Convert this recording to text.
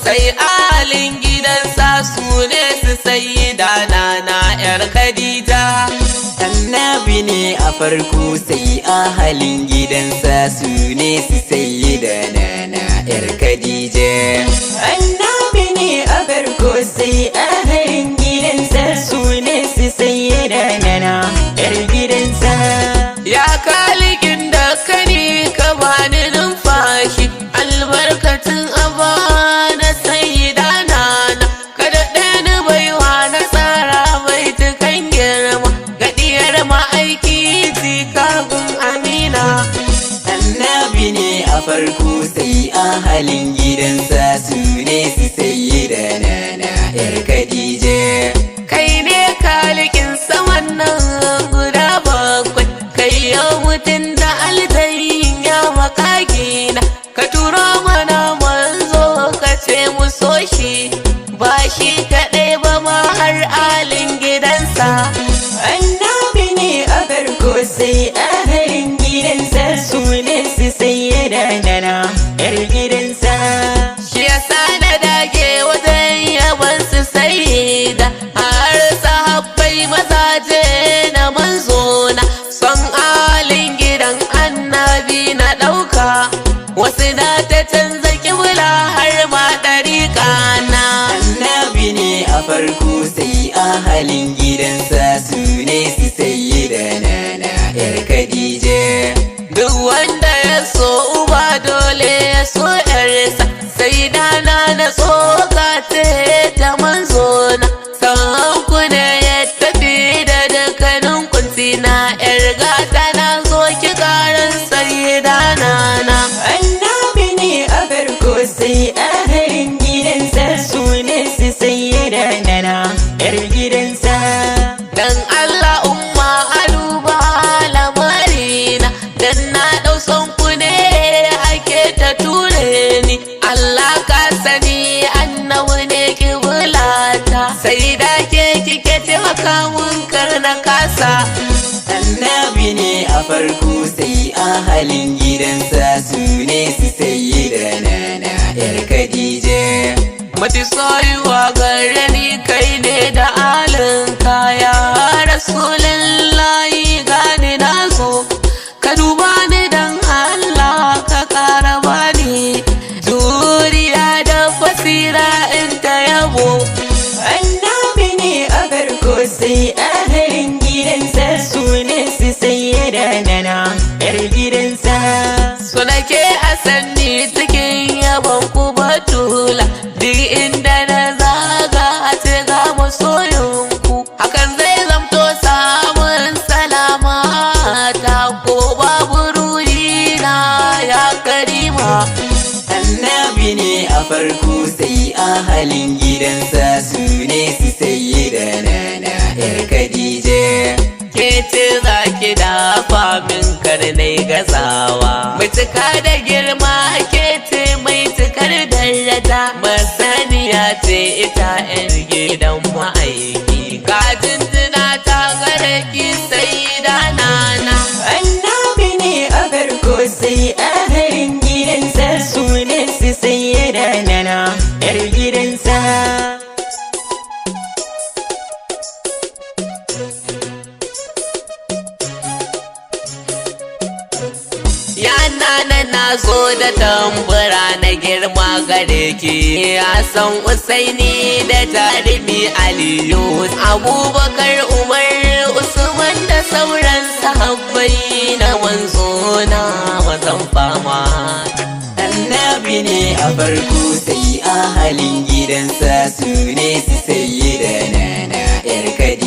sai alin gidansa su ne su sayyida Nana yar Khadija. Annabi ne a farko sai ahalin gidansa su ne su sayyida Nana yar Khadija. Annabi ne a farko sai ahalin gidansa su ne su sayyida Nana yar gidansa. Ya kalikin da kani ka bani numfashi albarkatun abana sayyida Nana, kada ɗani baiwa na tsara mai tukan girma gaɗiyar ma'aiki jikagun Amina. Annabi ne a farko sai ahalin gidansa su ne su sayyida Nana yar Khadija. Kai ne kalikin saman nan guda bakwai, kai yau mutum da altayin ya makagina, ka turo mana manzo ka ce mu so shi, ba shi kaɗai ba ma har alin gidansa. Annabi ne a farko sai ahalin gidansa su ne su sayyida Nana yar gidansa. Shi yasa na dage wajen yaban su sayyida, har sahabbai mazaje na manzona, son alin gidan annabi na ɗauka, wasu na ta canza kibla har ma ɗariƙa na. Annabi ne a farko sai ahalin gidansa su ne su sayyida Nana yar Khadija. Duk wanda ya so uba dole ya so yarsa, sai dana na tsoka ta manzona, san ku ne ya tafi da dukkanin kuntina yar gata na zo ki karan sayyida Nana. Annabi ne a farko sai ahalin gidansa su ne su sayyida Nana yar gidansa. Dan Allah umma aluba lamarina, dan na ɗau son ku ne ake ta ture ni, Allah ka sani annabi ne kibulata, sai da ke kike taimaka mun kar na kasa. Annabi ne a farko sai ahalin gidansa su ne su sayyida Nana yar Khadija. Mati soyuwa gare ni kai ne da alin kaya, Rasulullahi gani na zo, ka duba ni dan Allah ka kara bani juriya da basira in ta yabo. Annabi ne a farko sai ahalin gidansa su ne su sayyida Nana yar gidansa. So nake a sanni cikin yabon ku batula, duk inda na zaga a ce ga masoyinku, hakan zai zamto samun salama ta ko babu ruhina ya karima. Annabi ne a farko sai ahalin gidansa su ne su sayyida Nana yar Khadija. Ke ce za ki dafa min karnai gazawa, mai cika da girma ke ce mai cikar daraja, masaniya ce ita yar gidan ma'aiki, kajin tuna ta gare ki sayyida Nana. Annabi ne a farko sai ahalin gidansa su ne su sayyida Nana yar gidansa. Ya Nana na zo da tambura na girma gare ki, Hassan Usaini da jarumi Aliyu, Abubakar, Umar, Usman da sauran sahabbai na manzo na mazan fama. Annabi ne a farko sai ahalin gidansa su ne su sayyida Nana yar Khadija.